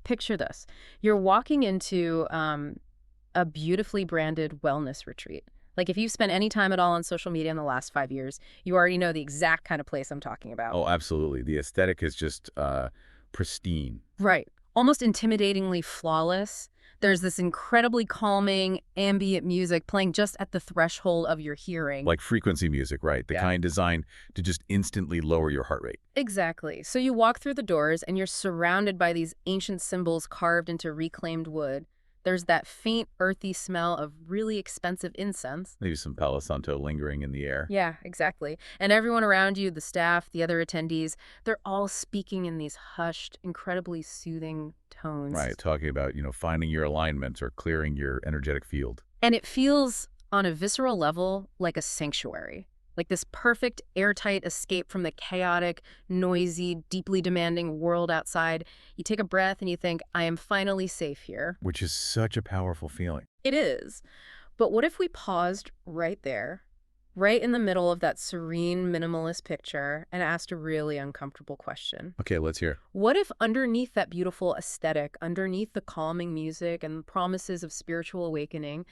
Picture this. You're walking into a beautifully branded wellness retreat. Like if you've spent any time at all on social media in the last 5 years, you already know the exact kind of place I'm talking about. Oh, absolutely. The aesthetic is just pristine. Right. Almost intimidatingly flawless. There's this incredibly calming ambient music playing just at the threshold of your hearing. Like frequency music, right? The Yeah. kind designed to just instantly lower your heart rate. Exactly. So you walk through the doors and you're surrounded by these ancient symbols carved into reclaimed wood. There's that faint, earthy smell of really expensive incense. Maybe some Palo Santo lingering in the air. Yeah, exactly. And everyone around you, the staff, the other attendees, they're all speaking in these hushed, incredibly soothing tones. Right, talking about, finding your alignment or clearing your energetic field. And it feels, on a visceral level, like a sanctuary. Like this perfect, airtight escape from the chaotic, noisy, deeply demanding world outside. You take a breath and you think, I am finally safe here. Which is such a powerful feeling. It is. But what if we paused right there, right in the middle of that serene, minimalist picture, and asked a really uncomfortable question? Okay, let's hear. What if underneath that beautiful aesthetic, underneath the calming music and the promises of spiritual awakening,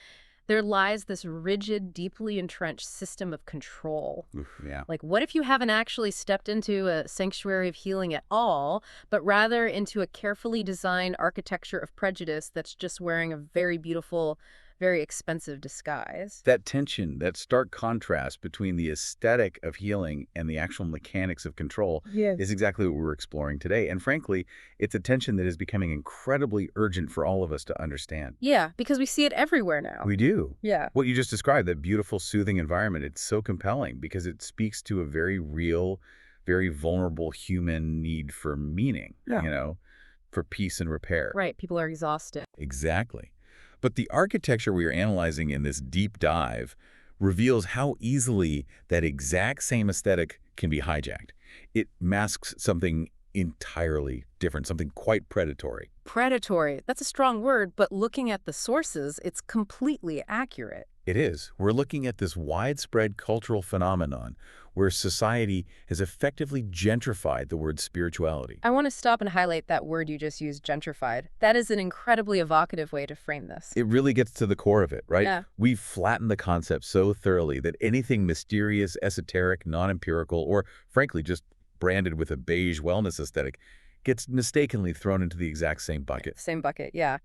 there lies this rigid, deeply entrenched system of control? Oof, yeah. Like, what if you haven't actually stepped into a sanctuary of healing at all, but rather into a carefully designed architecture of prejudice that's just wearing a very beautiful, very expensive disguise? That tension, that stark contrast between the aesthetic of healing and the actual mechanics of control is exactly what we're exploring today. And frankly, it's a tension that is becoming incredibly urgent for all of us to understand. Yeah, because we see it everywhere now. We do. Yeah. What you just described, that beautiful, soothing environment, it's so compelling because it speaks to a very real, very vulnerable human need for meaning, for peace and repair. Right. People are exhausted. Exactly. But the architecture we are analyzing in this deep dive reveals how easily that exact same aesthetic can be hijacked. It masks something entirely different, something quite predatory. Predatory. That's a strong word, but looking at the sources, it's completely accurate. It is. We're looking at this widespread cultural phenomenon where society has effectively gentrified the word spirituality. I want to stop and highlight that word you just used, gentrified. That is an incredibly evocative way to frame this. It really gets to the core of it, right? Yeah. We've flattened the concept so thoroughly that anything mysterious, esoteric, non-empirical, or frankly just branded with a beige wellness aesthetic gets mistakenly thrown into the exact same bucket. Same bucket, yeah.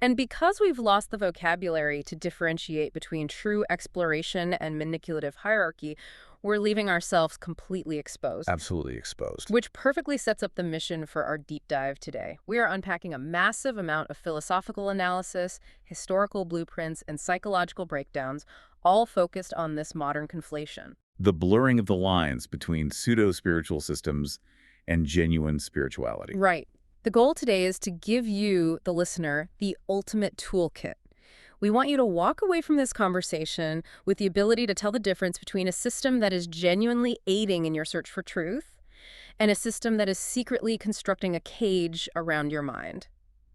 And because we've lost the vocabulary to differentiate between true exploration and manipulative hierarchy, we're leaving ourselves completely exposed. Absolutely exposed. Which perfectly sets up the mission for our deep dive today. We are unpacking a massive amount of philosophical analysis, historical blueprints, and psychological breakdowns, all focused on this modern conflation. The blurring of the lines between pseudo-spiritual systems and genuine spirituality. Right. The goal today is to give you, the listener, the ultimate toolkit. We want you to walk away from this conversation with the ability to tell the difference between a system that is genuinely aiding in your search for truth and a system that is secretly constructing a cage around your mind.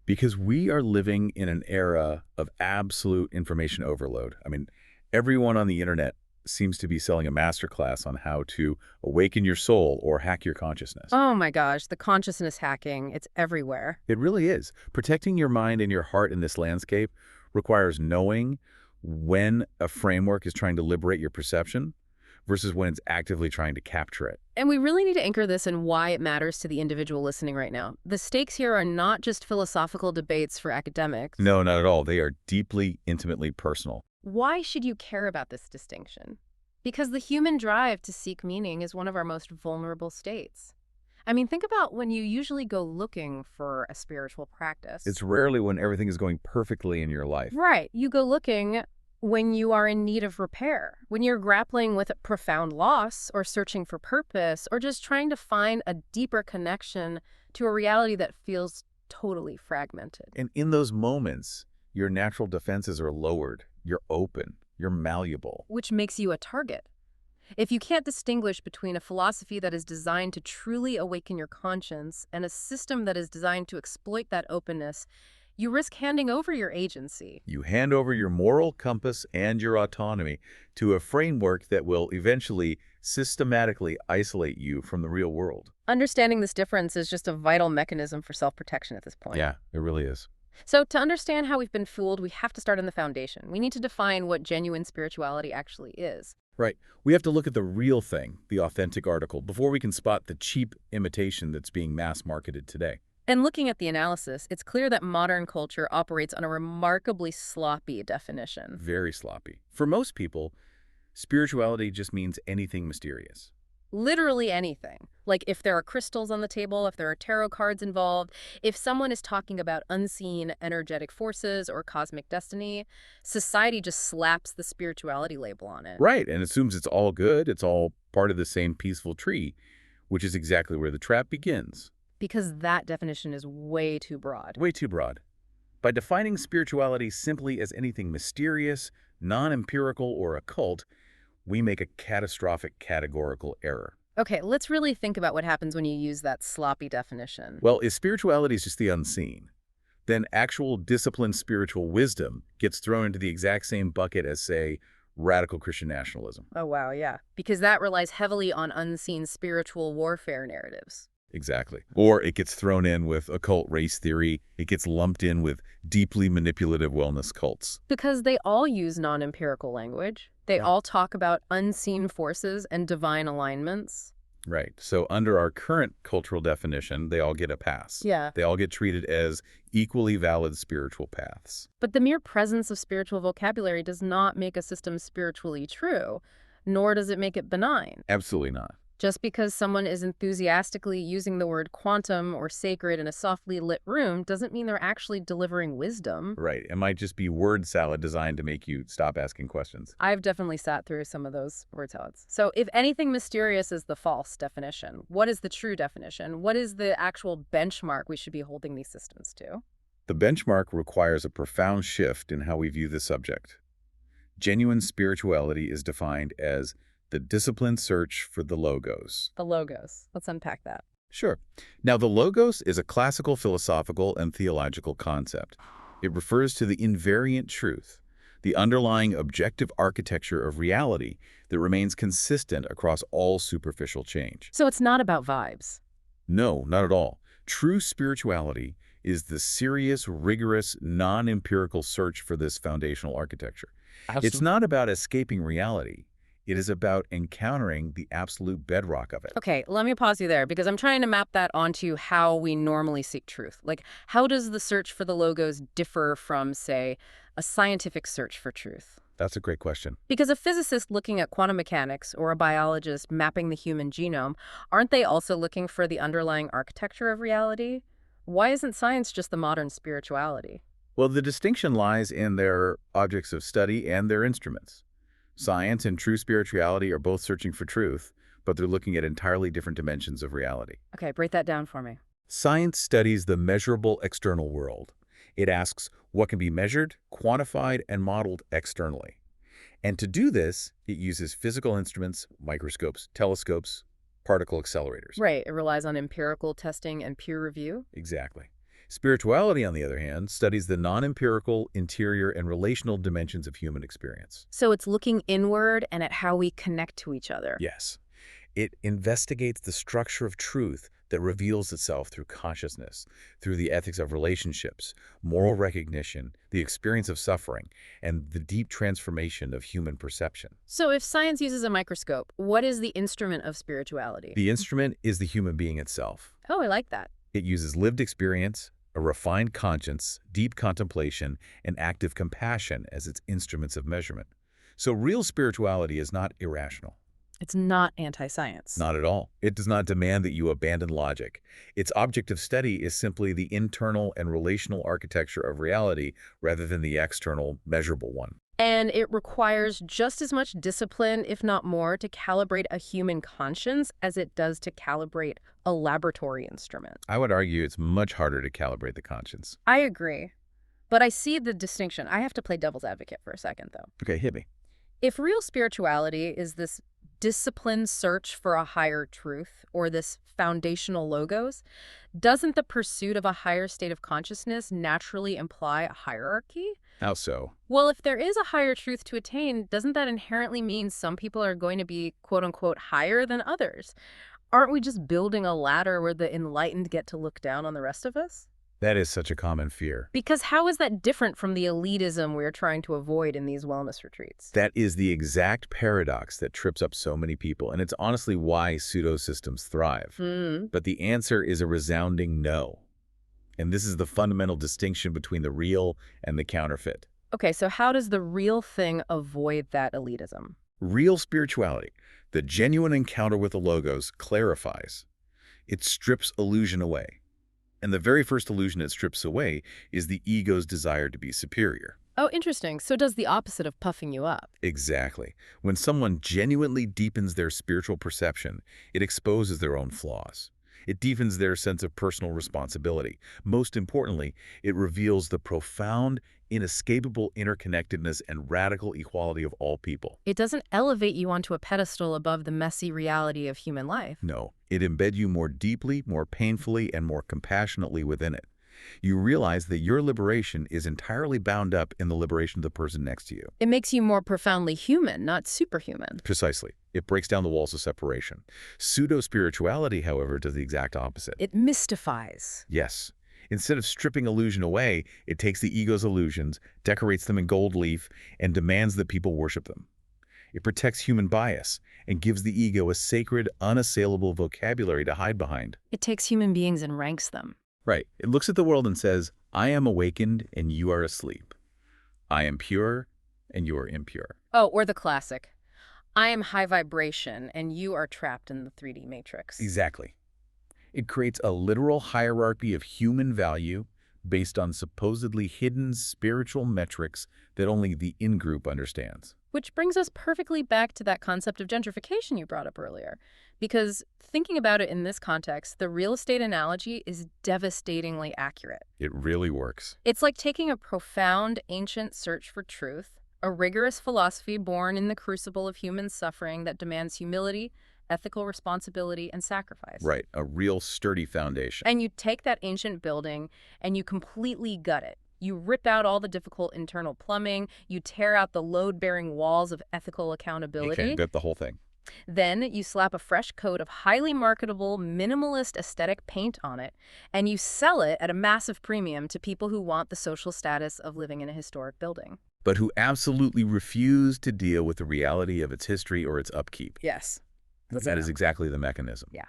Because we are living in an era of absolute information overload. I mean, everyone on the internet seems to be selling a masterclass on how to awaken your soul or hack your consciousness. Oh my gosh, the consciousness hacking, it's everywhere. It really is. Protecting your mind and your heart in this landscape requires knowing when a framework is trying to liberate your perception versus when it's actively trying to capture it. And we really need to anchor this in why it matters to the individual listening right now. The stakes here are not just philosophical debates for academics. No, not at all. They are deeply, intimately personal. Why should you care about this distinction? Because the human drive to seek meaning is one of our most vulnerable states. I mean, think about when you usually go looking for a spiritual practice. It's rarely when everything is going perfectly in your life. Right. You go looking when you are in need of repair, when you're grappling with a profound loss or searching for purpose or just trying to find a deeper connection to a reality that feels totally fragmented. And in those moments, your natural defenses are lowered. You're open. You're malleable. Which makes you a target. If you can't distinguish between a philosophy that is designed to truly awaken your conscience and a system that is designed to exploit that openness, You risk handing over your agency. You hand over your moral compass and your autonomy to a framework that will eventually systematically isolate you from the real world. Understanding this difference is just a vital mechanism for self-protection at this point. Yeah, it really is. So to understand how we've been fooled, we have to start in the foundation. We need to define what genuine spirituality actually is. Right. We have to look at the real thing, the authentic article, before we can spot the cheap imitation that's being mass marketed today. And looking at the analysis, it's clear that modern culture operates on a remarkably sloppy definition. Very sloppy. For most people, spirituality just means anything mysterious. Literally anything. Like if there are crystals on the table, if there are tarot cards involved, if someone is talking about unseen energetic forces or cosmic destiny, society just slaps the spirituality label on it. Right, and assumes it's all good, it's all part of the same peaceful tree, which is exactly where the trap begins. Because that definition is way too broad. Way too broad. By defining spirituality simply as anything mysterious, non-empirical, or occult, we make a catastrophic categorical error. Okay, let's really think about what happens when you use that sloppy definition. Well, if spirituality is just the unseen, then actual disciplined spiritual wisdom gets thrown into the exact same bucket as, say, radical Christian nationalism. Oh, wow, yeah. Because that relies heavily on unseen spiritual warfare narratives. Exactly. Or it gets thrown in with occult race theory. It gets lumped in with deeply manipulative wellness cults. Because they all use non-empirical language. They all talk about unseen forces and divine alignments. Right. So under our current cultural definition, they all get a pass. Yeah. They all get treated as equally valid spiritual paths. But the mere presence of spiritual vocabulary does not make a system spiritually true, nor does it make it benign. Absolutely not. Just because someone is enthusiastically using the word quantum or sacred in a softly lit room doesn't mean they're actually delivering wisdom. Right. It might just be word salad designed to make you stop asking questions. I've definitely sat through some of those word salads. So if anything mysterious is the false definition, what is the true definition? What is the actual benchmark we should be holding these systems to? The benchmark requires a profound shift in how we view the subject. Genuine spirituality is defined as the disciplined search for the logos. The logos. Let's unpack that. Sure. Now, the logos is a classical philosophical and theological concept. It refers to the invariant truth, the underlying objective architecture of reality that remains consistent across all superficial change. So it's not about vibes. No, not at all. True spirituality is the serious, rigorous, non-empirical search for this foundational architecture. It's not about escaping reality. It is about encountering the absolute bedrock of it. Okay, let me pause you there because I'm trying to map that onto how we normally seek truth. Like, how does the search for the logos differ from, say, a scientific search for truth? That's a great question. Because a physicist looking at quantum mechanics or a biologist mapping the human genome, aren't they also looking for the underlying architecture of reality? Why isn't science just the modern spirituality? Well, the distinction lies in their objects of study and their instruments. Science and true spirituality are both searching for truth, but they're looking at entirely different dimensions of reality. Okay, break that down for me. Science studies the measurable external world. It asks what can be measured, quantified, and modeled externally. And to do this, it uses physical instruments, microscopes, telescopes, particle accelerators. Right, it relies on empirical testing and peer review. Exactly. Spirituality, on the other hand, studies the non-empirical, interior, and relational dimensions of human experience. So it's looking inward and at how we connect to each other. Yes. It investigates the structure of truth that reveals itself through consciousness, through the ethics of relationships, moral recognition, the experience of suffering, and the deep transformation of human perception. So if science uses a microscope, what is the instrument of spirituality? The instrument is the human being itself. Oh, I like that. It uses lived experience, a refined conscience, deep contemplation, and active compassion as its instruments of measurement. So real spirituality is not irrational. It's not anti-science. Not at all. It does not demand that you abandon logic. Its object of study is simply the internal and relational architecture of reality rather than the external, measurable one. And it requires just as much discipline, if not more, to calibrate a human conscience as it does to calibrate a laboratory instrument. I would argue it's much harder to calibrate the conscience. I agree. But I see the distinction. I have to play devil's advocate for a second, though. Okay, hit me. If real spirituality is this disciplined search for a higher truth, or this foundational logos, doesn't the pursuit of a higher state of consciousness naturally imply a hierarchy? How so? Well, if there is a higher truth to attain, doesn't that inherently mean some people are going to be quote-unquote higher than others? Aren't we just building a ladder where the enlightened get to look down on the rest of us? That is such a common fear. Because how is that different from the elitism we're trying to avoid in these wellness retreats? That is the exact paradox that trips up so many people, and it's honestly why pseudo-systems thrive. But the answer is a resounding no. And this is the fundamental distinction between the real and the counterfeit. Okay, so how does the real thing avoid that elitism? Real spirituality, the genuine encounter with the logos, clarifies. It strips illusion away. And the very first illusion it strips away is the ego's desire to be superior. Oh, interesting. So it does the opposite of puffing you up. Exactly. When someone genuinely deepens their spiritual perception, it exposes their own flaws. It deepens their sense of personal responsibility. Most importantly, it reveals the profound, inescapable interconnectedness and radical equality of all people. It doesn't elevate you onto a pedestal above the messy reality of human life. No, it embeds you more deeply, more painfully, and more compassionately within it. You realize that your liberation is entirely bound up in the liberation of the person next to you. It makes you more profoundly human, not superhuman. Precisely. It breaks down the walls of separation. Pseudo-spirituality, however, does the exact opposite. It mystifies. Yes. Instead of stripping illusion away, it takes the ego's illusions, decorates them in gold leaf, and demands that people worship them. It protects human bias and gives the ego a sacred, unassailable vocabulary to hide behind. It takes human beings and ranks them. Right. It looks at the world and says, I am awakened and you are asleep. I am pure and you are impure. Oh, or the classic. I am high vibration and you are trapped in the 3D matrix. Exactly. It creates a literal hierarchy of human value based on supposedly hidden spiritual metrics that only the in-group understands. Which brings us perfectly back to that concept of gentrification you brought up earlier. Because thinking about it in this context, the real estate analogy is devastatingly accurate. It really works. It's like taking a profound, ancient search for truth, a rigorous philosophy born in the crucible of human suffering that demands humility, ethical responsibility, and sacrifice. Right, a real sturdy foundation. And you take that ancient building and you completely gut it. You rip out all the difficult internal plumbing, you tear out the load-bearing walls of ethical accountability. You can gut the whole thing. Then you slap a fresh coat of highly marketable, minimalist aesthetic paint on it, and you sell it at a massive premium to people who want the social status of living in a historic building. But who absolutely refuse to deal with the reality of its history or its upkeep. Yes. That is exactly the mechanism. Yeah.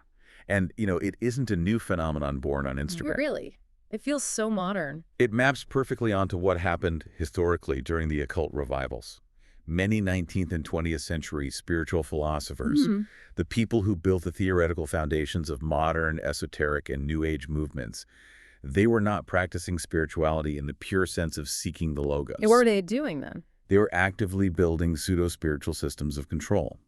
And, it isn't a new phenomenon born on Instagram. Really? It feels so modern. It maps perfectly onto what happened historically during the occult revivals. Many 19th and 20th century spiritual philosophers, the people who built the theoretical foundations of modern, esoteric, and New Age movements, they were not practicing spirituality in the pure sense of seeking the logos. What were they doing then? They were actively building pseudo-spiritual systems of control.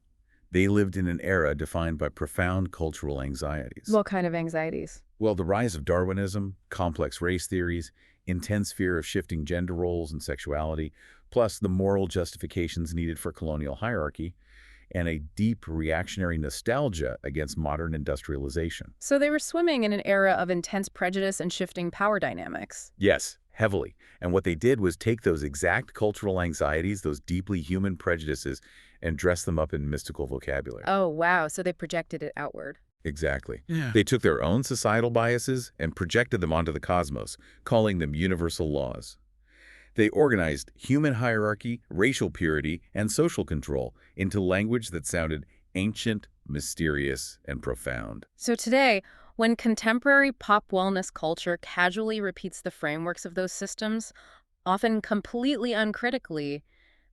They lived in an era defined by profound cultural anxieties. What kind of anxieties? Well, the rise of Darwinism, complex race theories, intense fear of shifting gender roles and sexuality, plus the moral justifications needed for colonial hierarchy, and a deep reactionary nostalgia against modern industrialization. So they were swimming in an era of intense prejudice and shifting power dynamics. Yes, heavily. And what they did was take those exact cultural anxieties, those deeply human prejudices, and dress them up in mystical vocabulary. Oh, wow. So they projected it outward. Exactly. Yeah. They took their own societal biases and projected them onto the cosmos, calling them universal laws. They organized human hierarchy, racial purity, and social control into language that sounded ancient, mysterious, and profound. So today, when contemporary pop wellness culture casually repeats the frameworks of those systems, often completely uncritically,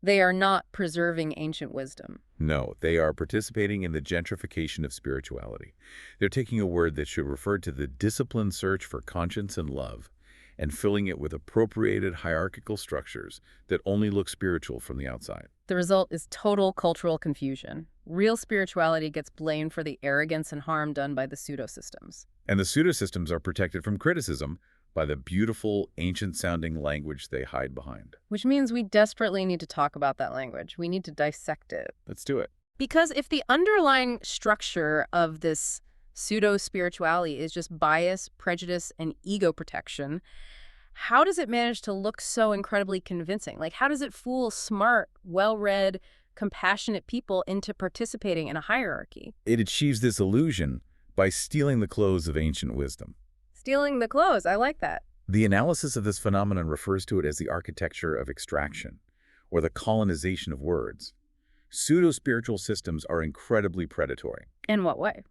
they are not preserving ancient wisdom. No, they are participating in the gentrification of spirituality. They're taking a word that should refer to the disciplined search for conscience and love, and filling it with appropriated hierarchical structures that only look spiritual from the outside. The result is total cultural confusion. Real spirituality gets blamed for the arrogance and harm done by the pseudo-systems. And the pseudo-systems are protected from criticism by the beautiful, ancient-sounding language they hide behind. Which means we desperately need to talk about that language. We need to dissect it. Let's do it. Because if the underlying structure of this pseudo-spirituality is just bias, prejudice, and ego protection, how does it manage to look so incredibly convincing? Like, how does it fool smart, well-read, compassionate people into participating in a hierarchy? It achieves this illusion by stealing the clothes of ancient wisdom. Stealing the clothes, I like that. The analysis of this phenomenon refers to it as the architecture of extraction, or the colonization of words. Pseudo-spiritual systems are incredibly predatory. In what way?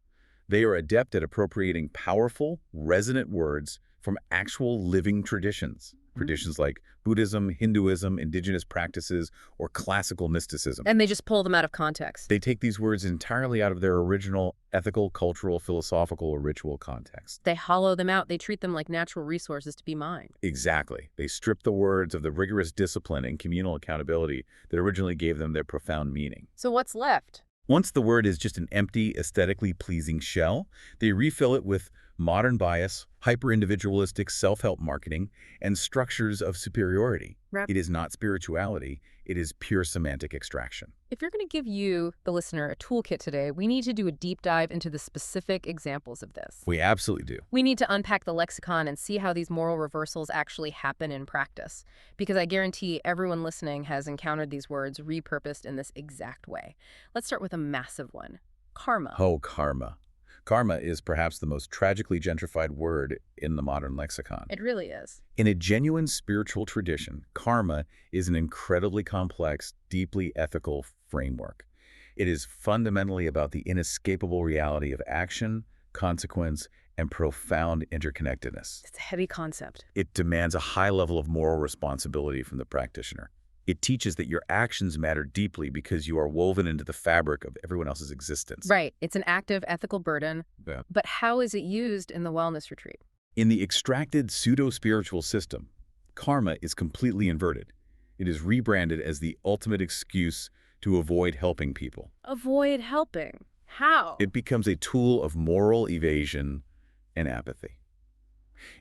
They are adept at appropriating powerful, resonant words from actual living traditions. Traditions like Buddhism, Hinduism, indigenous practices, or classical mysticism. And they just pull them out of context. They take these words entirely out of their original ethical, cultural, philosophical, or ritual context. They hollow them out. They treat them like natural resources to be mined. Exactly. They strip the words of the rigorous discipline and communal accountability that originally gave them their profound meaning. So what's left? Once the word is just an empty, aesthetically pleasing shell, they refill it with modern bias, hyper-individualistic self-help marketing, and structures of superiority. It is not spirituality. It is pure semantic extraction. If you're going to give you, the listener, a toolkit today, we need to do a deep dive into the specific examples of this. We absolutely do. We need to unpack the lexicon and see how these moral reversals actually happen in practice. Because I guarantee everyone listening has encountered these words repurposed in this exact way. Let's start with a massive one. Karma. Oh, karma. Karma is perhaps the most tragically gentrified word in the modern lexicon. It really is. In a genuine spiritual tradition, karma is an incredibly complex, deeply ethical framework. It is fundamentally about the inescapable reality of action, consequence, and profound interconnectedness. It's a heady concept. It demands a high level of moral responsibility from the practitioner. It teaches that your actions matter deeply because you are woven into the fabric of everyone else's existence. Right. It's an active ethical burden. Yeah. But how is it used in the wellness retreat? In the extracted pseudo-spiritual system, karma is completely inverted. It is rebranded as the ultimate excuse to avoid helping people. Avoid helping. How? It becomes a tool of moral evasion and apathy.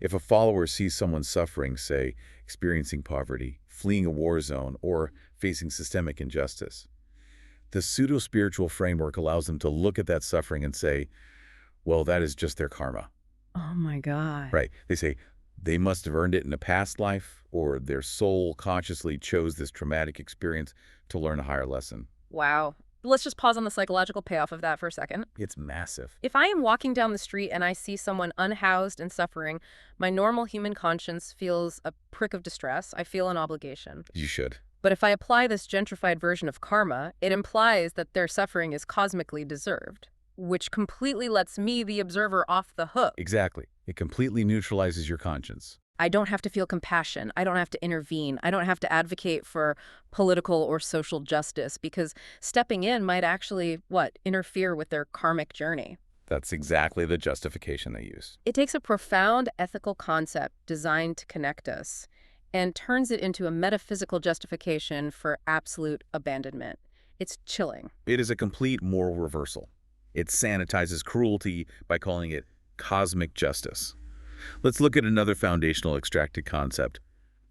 If a follower sees someone suffering, say, experiencing poverty, fleeing a war zone, or facing systemic injustice, the pseudo-spiritual framework allows them to look at that suffering and say, well, that is just their karma. Oh my God. Right. They say they must have earned it in a past life, or their soul consciously chose this traumatic experience to learn a higher lesson. Wow. Let's just pause on the psychological payoff of that for a second. It's massive. If I am walking down the street and I see someone unhoused and suffering, my normal human conscience feels a prick of distress. I feel an obligation. You should. But if I apply this gentrified version of karma, it implies that their suffering is cosmically deserved, which completely lets me, the observer, off the hook. Exactly. It completely neutralizes your conscience. I don't have to feel compassion. I don't have to intervene. I don't have to advocate for political or social justice because stepping in might actually, interfere with their karmic journey. That's exactly the justification they use. It takes a profound ethical concept designed to connect us and turns it into a metaphysical justification for absolute abandonment. It's chilling. It is a complete moral reversal. It sanitizes cruelty by calling it cosmic justice. Let's look at another foundational extracted concept: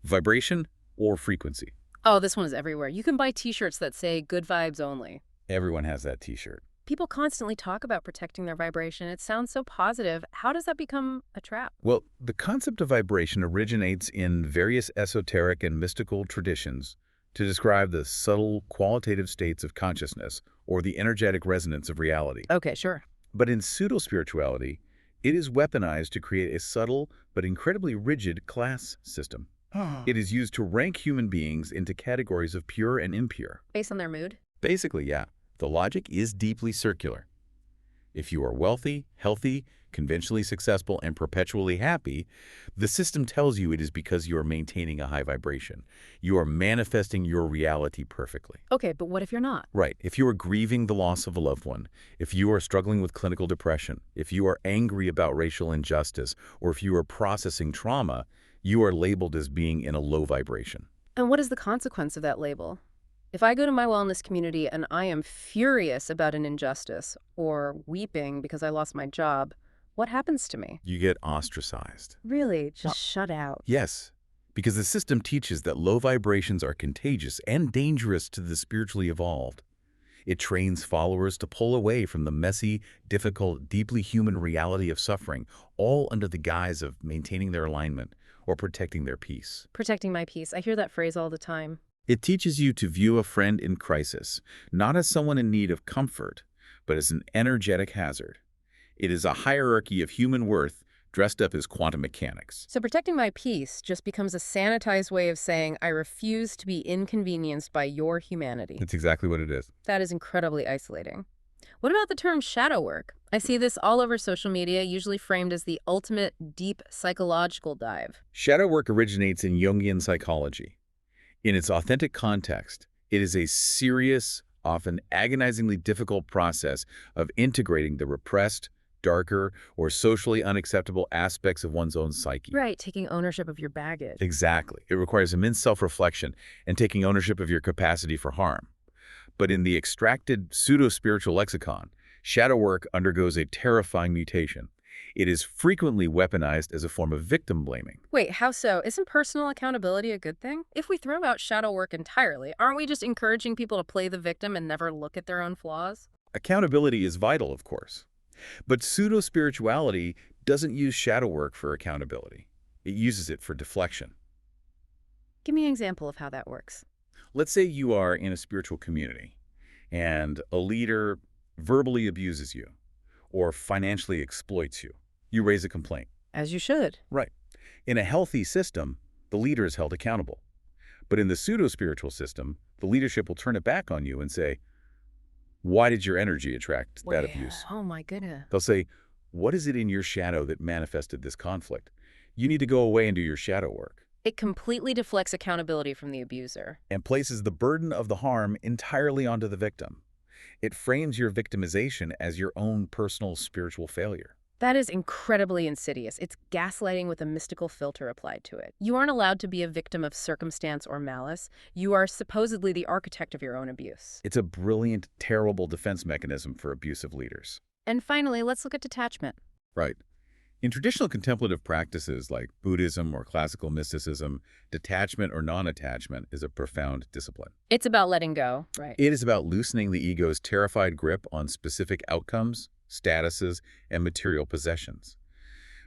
vibration or frequency. Oh, this one is everywhere. You can buy t-shirts that say good vibes only. Everyone has that t-shirt. People constantly talk about protecting their vibration. It sounds so positive. How does that become a trap? Well, the concept of vibration originates in various esoteric and mystical traditions to describe the subtle qualitative states of consciousness or the energetic resonance of reality. Okay, sure. But in pseudo-spirituality, it is weaponized to create a subtle but incredibly rigid class system. It is used to rank human beings into categories of pure and impure. Based on their mood? Basically, yeah. The logic is deeply circular. If you are wealthy, healthy, conventionally successful, and perpetually happy, the system tells you it is because you are maintaining a high vibration. You are manifesting your reality perfectly. Okay, but what if you're not? Right. If you are grieving the loss of a loved one, if you are struggling with clinical depression, if you are angry about racial injustice, or if you are processing trauma, you are labeled as being in a low vibration. And what is the consequence of that label? If I go to my wellness community and I am furious about an injustice or weeping because I lost my job, what happens to me? You get ostracized. Really? Just shut out? Yes, because the system teaches that low vibrations are contagious and dangerous to the spiritually evolved. It trains followers to pull away from the messy, difficult, deeply human reality of suffering, all under the guise of maintaining their alignment or protecting their peace. Protecting my peace. I hear that phrase all the time. It teaches you to view a friend in crisis, not as someone in need of comfort, but as an energetic hazard. It is a hierarchy of human worth dressed up as quantum mechanics. So protecting my peace just becomes a sanitized way of saying I refuse to be inconvenienced by your humanity. That's exactly what it is. That is incredibly isolating. What about the term shadow work? I see this all over social media, usually framed as the ultimate deep psychological dive. Shadow work originates in Jungian psychology. In its authentic context, it is a serious, often agonizingly difficult process of integrating the repressed, darker, or socially unacceptable aspects of one's own psyche. Right, taking ownership of your baggage. Exactly. It requires immense self-reflection and taking ownership of your capacity for harm. But in the extracted pseudo-spiritual lexicon, shadow work undergoes a terrifying mutation. It is frequently weaponized as a form of victim blaming. Wait, how so? Isn't personal accountability a good thing? If we throw out shadow work entirely, aren't we just encouraging people to play the victim and never look at their own flaws? Accountability is vital, of course. But pseudo-spirituality doesn't use shadow work for accountability. It uses it for deflection. Give me an example of how that works. Let's say you are in a spiritual community and a leader verbally abuses you or financially exploits you. You raise a complaint. As you should. Right. In a healthy system, the leader is held accountable. But in the pseudo-spiritual system, the leadership will turn it back on you and say, why did your energy attract that abuse? Oh my goodness. They'll say, what is it in your shadow that manifested this conflict? You need to go away and do your shadow work. It completely deflects accountability from the abuser. And places the burden of the harm entirely onto the victim. It frames your victimization as your own personal spiritual failure. That is incredibly insidious. It's gaslighting with a mystical filter applied to it. You aren't allowed to be a victim of circumstance or malice. You are supposedly the architect of your own abuse. It's a brilliant, terrible defense mechanism for abusive leaders. And finally, let's look at detachment. Right. In traditional contemplative practices like Buddhism or classical mysticism, detachment or non-attachment is a profound discipline. It's about letting go, right? It is about loosening the ego's terrified grip on specific outcomes, statuses, and material possessions.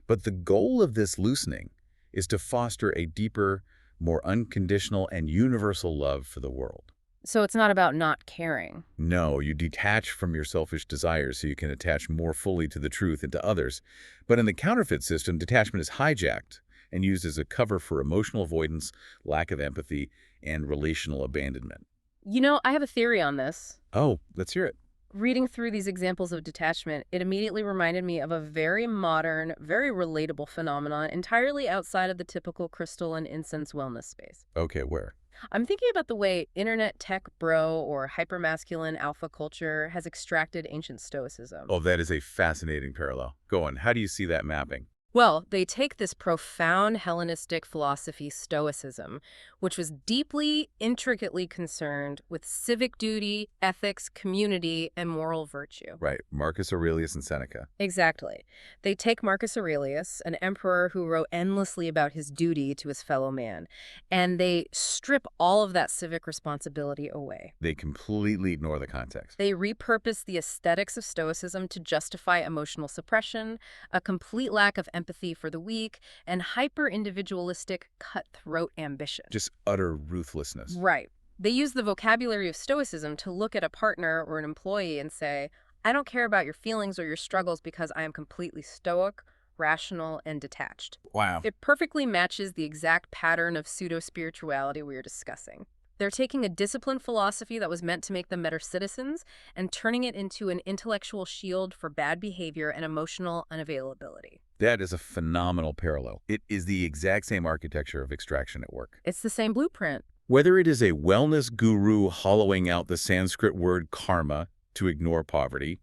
But the goal of this loosening is to foster a deeper, more unconditional and universal love for the world. So it's not about not caring. No, you detach from your selfish desires so you can attach more fully to the truth and to others. But in the counterfeit system, detachment is hijacked and used as a cover for emotional avoidance, lack of empathy, and relational abandonment. You know, I have a theory on this. Oh, let's hear it. Reading through these examples of detachment, it immediately reminded me of a very modern, very relatable phenomenon entirely outside of the typical crystal and incense wellness space. Okay, where? I'm thinking about the way internet tech bro or hypermasculine alpha culture has extracted ancient stoicism. Oh, that is a fascinating parallel. Go on. How do you see that mapping? Well, they take this profound Hellenistic philosophy, Stoicism, which was deeply, intricately concerned with civic duty, ethics, community, and moral virtue. Right. Marcus Aurelius and Seneca. Exactly. They take Marcus Aurelius, an emperor who wrote endlessly about his duty to his fellow man, and they strip all of that civic responsibility away. They completely ignore the context. They repurpose the aesthetics of Stoicism to justify emotional suppression, a complete lack of empathy for the weak, and hyper-individualistic, cutthroat ambition. Just utter ruthlessness. Right. They use the vocabulary of Stoicism to look at a partner or an employee and say, I don't care about your feelings or your struggles because I am completely stoic, rational, and detached. Wow. It perfectly matches the exact pattern of pseudo-spirituality we are discussing. They're taking a disciplined philosophy that was meant to make them better citizens and turning it into an intellectual shield for bad behavior and emotional unavailability. That is a phenomenal parallel. It is the exact same architecture of extraction at work. It's the same blueprint. Whether it is a wellness guru hollowing out the Sanskrit word karma to ignore poverty,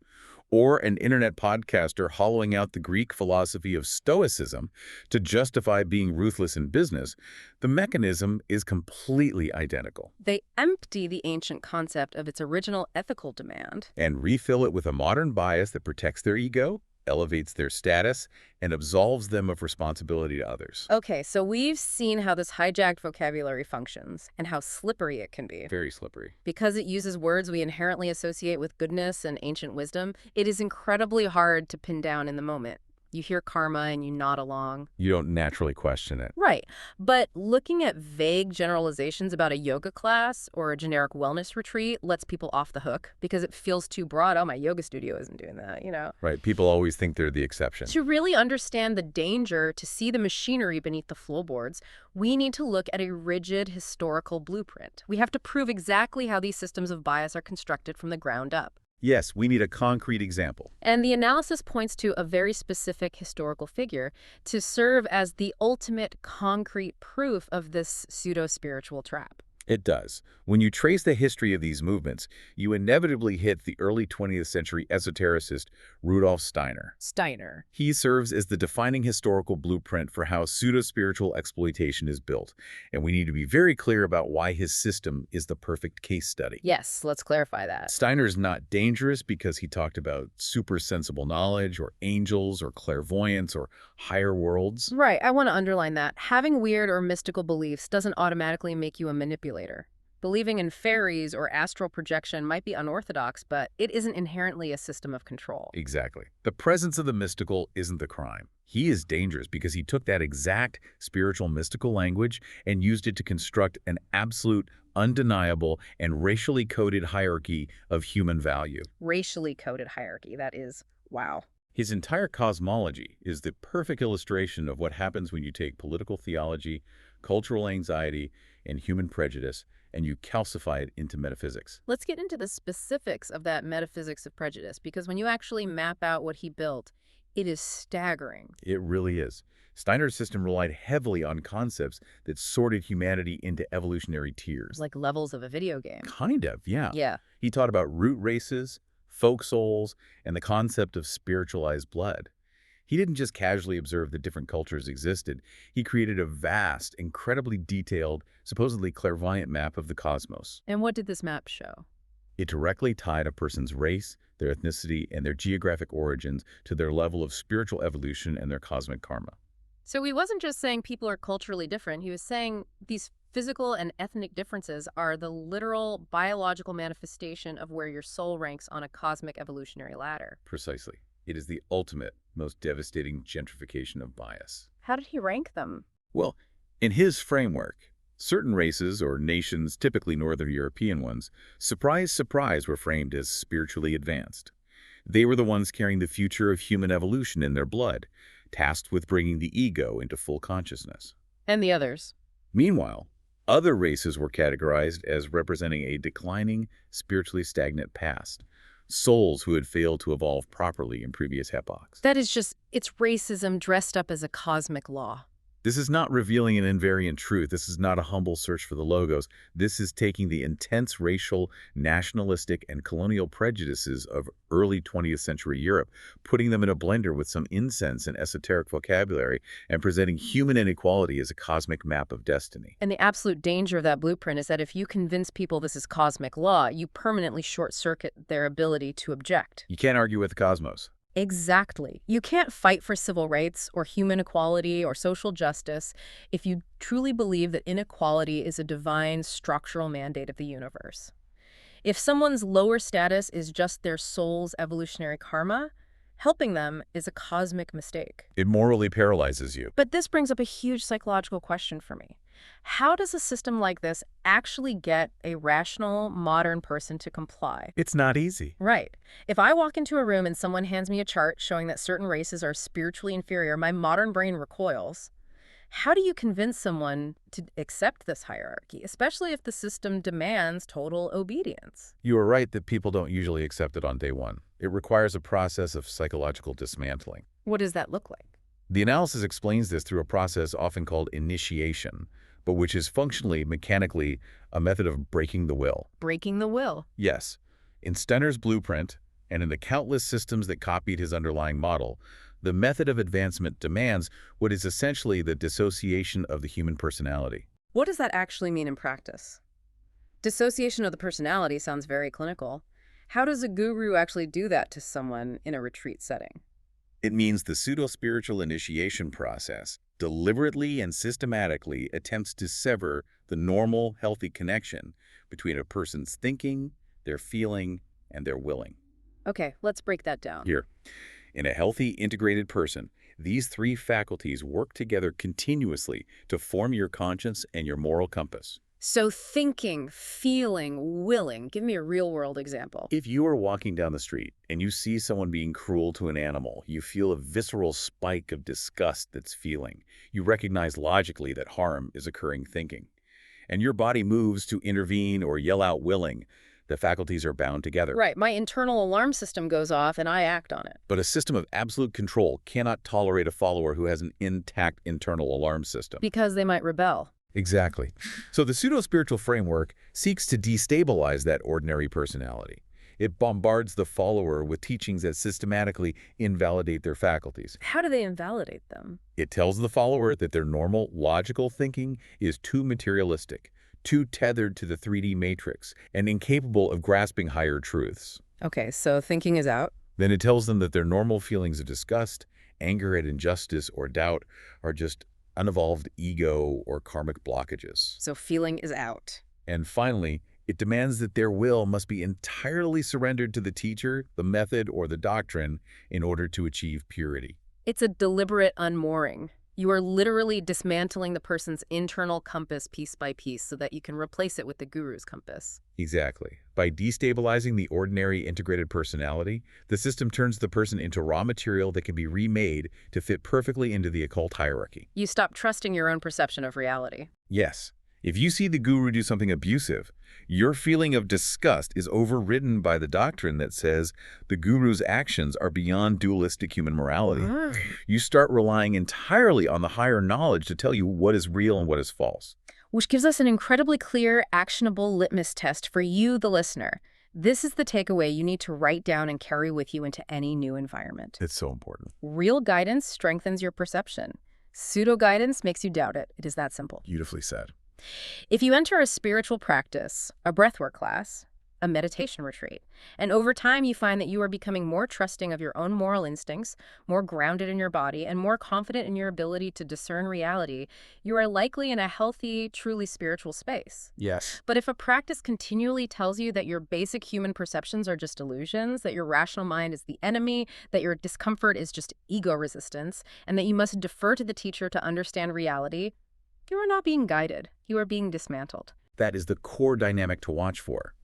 or an internet podcaster hollowing out the Greek philosophy of Stoicism to justify being ruthless in business, the mechanism is completely identical. They empty the ancient concept of its original ethical demand And refill it with a modern bias that protects their ego, elevates their status and absolves them of responsibility to others. Okay, so we've seen how this hijacked vocabulary functions and how slippery it can be. Very slippery. Because it uses words we inherently associate with goodness and ancient wisdom, it is incredibly hard to pin down in the moment. You hear karma and you nod along. You don't naturally question it. Right. But looking at vague generalizations about a yoga class or a generic wellness retreat lets people off the hook because it feels too broad. Oh, my yoga studio isn't doing that. Right. People always think they're the exception. To really understand the danger, to see the machinery beneath the floorboards, we need to look at a rigid historical blueprint. We have to prove exactly how these systems of bias are constructed from the ground up. Yes, we need a concrete example. And the analysis points to a very specific historical figure to serve as the ultimate concrete proof of this pseudo-spiritual trap. It does. When you trace the history of these movements, you inevitably hit the early 20th century esotericist Rudolf Steiner. Steiner. He serves as the defining historical blueprint for how pseudo-spiritual exploitation is built, and we need to be very clear about why his system is the perfect case study. Yes, let's clarify that. Steiner's not dangerous because he talked about super-sensible knowledge or angels or clairvoyance or higher worlds. Right, I want to underline that. Having weird or mystical beliefs doesn't automatically make you a manipulator. Believing in fairies or astral projection might be unorthodox, but it isn't inherently a system of control. Exactly. The presence of the mystical isn't the crime. He is dangerous because he took that exact spiritual mystical language and used it to construct an absolute, undeniable, and racially coded hierarchy of human value. Racially coded hierarchy, that is, wow. His entire cosmology is the perfect illustration of what happens when you take political theology, cultural anxiety, and human prejudice, and you calcify it into metaphysics. Let's get into the specifics of that metaphysics of prejudice, because when you actually map out what he built, it is staggering. It really is. Steiner's system relied heavily on concepts that sorted humanity into evolutionary tiers. Like levels of a video game. Kind of, yeah. Yeah. He taught about root races, folk souls, and the concept of spiritualized blood. He didn't just casually observe that different cultures existed. He created a vast, incredibly detailed, supposedly clairvoyant map of the cosmos. And what did this map show? It directly tied a person's race, their ethnicity, and their geographic origins to their level of spiritual evolution and their cosmic karma. So he wasn't just saying people are culturally different. He was saying these physical and ethnic differences are the literal biological manifestation of where your soul ranks on a cosmic evolutionary ladder. Precisely. It is the ultimate, most devastating gentrification of bias. How did he rank them? Well, in his framework, certain races or nations, typically Northern European ones, surprise, surprise, were framed as spiritually advanced. They were the ones carrying the future of human evolution in their blood, tasked with bringing the ego into full consciousness. And the others? Meanwhile, other races were categorized as representing a declining, spiritually stagnant past, souls who had failed to evolve properly in previous epochs. That is just, it's racism dressed up as a cosmic law. This is not revealing an invariant truth. This is not a humble search for the logos. This is taking the intense racial, nationalistic, and colonial prejudices of early 20th century Europe, putting them in a blender with some incense and esoteric vocabulary, and presenting human inequality as a cosmic map of destiny. And the absolute danger of that blueprint is that if you convince people this is cosmic law, you permanently short-circuit their ability to object. You can't argue with the cosmos. Exactly. You can't fight for civil rights or human equality or social justice if you truly believe that inequality is a divine structural mandate of the universe. If someone's lower status is just their soul's evolutionary karma, helping them is a cosmic mistake. It morally paralyzes you. But this brings up a huge psychological question for me. How does a system like this actually get a rational, modern person to comply? It's not easy. Right. If I walk into a room and someone hands me a chart showing that certain races are spiritually inferior, my modern brain recoils. How do you convince someone to accept this hierarchy, especially if the system demands total obedience? You are right that people don't usually accept it on day one. It requires a process of psychological dismantling. What does that look like? The analysis explains this through a process often called initiation, but which is functionally, mechanically, a method of breaking the will. Breaking the will. Yes. In Steiner's blueprint, and in the countless systems that copied his underlying model, the method of advancement demands what is essentially the dissociation of the human personality. What does that actually mean in practice? Dissociation of the personality sounds very clinical. How does a guru actually do that to someone in a retreat setting? It means the pseudo-spiritual initiation process deliberately and systematically attempts to sever the normal, healthy connection between a person's thinking, their feeling, and their willing. Okay, let's break that down. Here, in a healthy, integrated person, these three faculties work together continuously to form your conscience and your moral compass. So thinking, feeling, willing. Give me a real-world example. If you are walking down the street and you see someone being cruel to an animal, you feel a visceral spike of disgust that's feeling. You recognize logically that harm is occurring thinking. And your body moves to intervene or yell out willing. The faculties are bound together. Right, my internal alarm system goes off and I act on it. But a system of absolute control cannot tolerate a follower who has an intact internal alarm system. Because they might rebel. Exactly. So the pseudo-spiritual framework seeks to destabilize that ordinary personality. It bombards the follower with teachings that systematically invalidate their faculties. How do they invalidate them? It tells the follower that their normal, logical thinking is too materialistic, too tethered to the 3D matrix, and incapable of grasping higher truths. Okay, so thinking is out. Then it tells them that their normal feelings of disgust, anger at injustice, or doubt are just unevolved ego or karmic blockages. So feeling is out. And finally, it demands that their will must be entirely surrendered to the teacher, the method, or the doctrine in order to achieve purity. It's a deliberate unmooring. You are literally dismantling the person's internal compass piece by piece so that you can replace it with the guru's compass. Exactly. By destabilizing the ordinary integrated personality, the system turns the person into raw material that can be remade to fit perfectly into the occult hierarchy. You stop trusting your own perception of reality. Yes. If you see the guru do something abusive, your feeling of disgust is overridden by the doctrine that says the guru's actions are beyond dualistic human morality. You start relying entirely on the higher knowledge to tell you what is real and what is false. Which gives us an incredibly clear, actionable litmus test for you, the listener. This is the takeaway you need to write down and carry with you into any new environment. It's so important. Real guidance strengthens your perception. Pseudo-guidance makes you doubt it. It is that simple. Beautifully said. If you enter a spiritual practice, a breathwork class, a meditation retreat, and over time you find that you are becoming more trusting of your own moral instincts, more grounded in your body, and more confident in your ability to discern reality, you are likely in a healthy, truly spiritual space. Yes. But if a practice continually tells you that your basic human perceptions are just illusions, that your rational mind is the enemy, that your discomfort is just ego resistance, and that you must defer to the teacher to understand reality, you are not being guided. You are being dismantled. That is the core dynamic to watch for.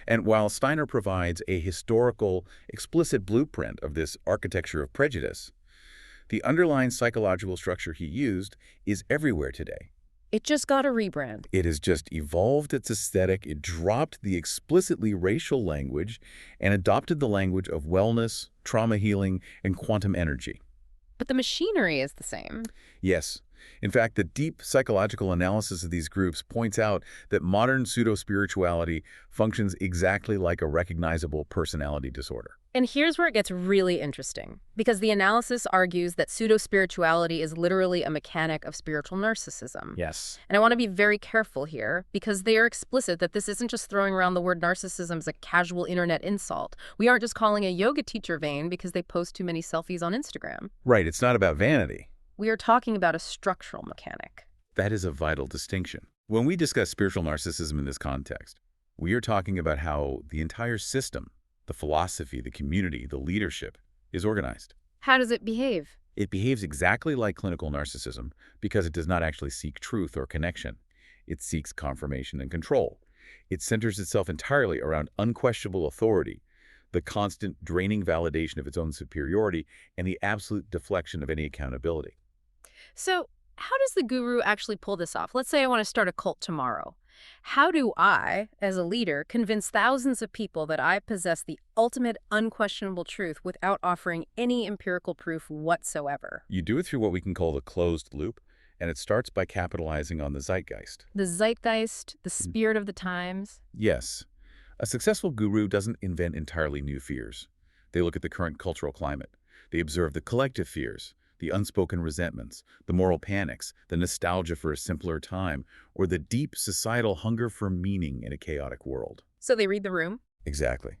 And while Steiner provides a historical, explicit blueprint of this architecture of prejudice, the underlying psychological structure he used is everywhere today. It just got a rebrand. It has just evolved its aesthetic. It dropped the explicitly racial language and adopted the language of wellness, trauma healing, and quantum energy. But the machinery is the same. Yes. In fact, the deep psychological analysis of these groups points out that modern pseudo-spirituality functions exactly like a recognizable personality disorder. And here's where it gets really interesting, because the analysis argues that pseudo-spirituality is literally a mechanic of spiritual narcissism. Yes. And I want to be very careful here, because they are explicit that this isn't just throwing around the word narcissism as a casual internet insult. We aren't just calling a yoga teacher vain because they post too many selfies on Instagram. Right, it's not about vanity. We are talking about a structural mechanic. That is a vital distinction. When we discuss spiritual narcissism in this context, we are talking about how the entire system, the philosophy, the community, the leadership, is organized. How does it behave? It behaves exactly like clinical narcissism because it does not actually seek truth or connection. It seeks confirmation and control. It centers itself entirely around unquestionable authority, the constant draining validation of its own superiority, and the absolute deflection of any accountability. So how does the guru actually pull this off? Let's say I want to start a cult tomorrow. How do I, as a leader, convince thousands of people that I possess the ultimate unquestionable truth without offering any empirical proof whatsoever? You do it through what we can call the closed loop, and it starts by capitalizing on the zeitgeist. The zeitgeist, the spirit of the times. Yes. A successful guru doesn't invent entirely new fears. They look at the current cultural climate. They observe the collective fears, the unspoken resentments, the moral panics, the nostalgia for a simpler time, or the deep societal hunger for meaning in a chaotic world. So they read the room? Exactly.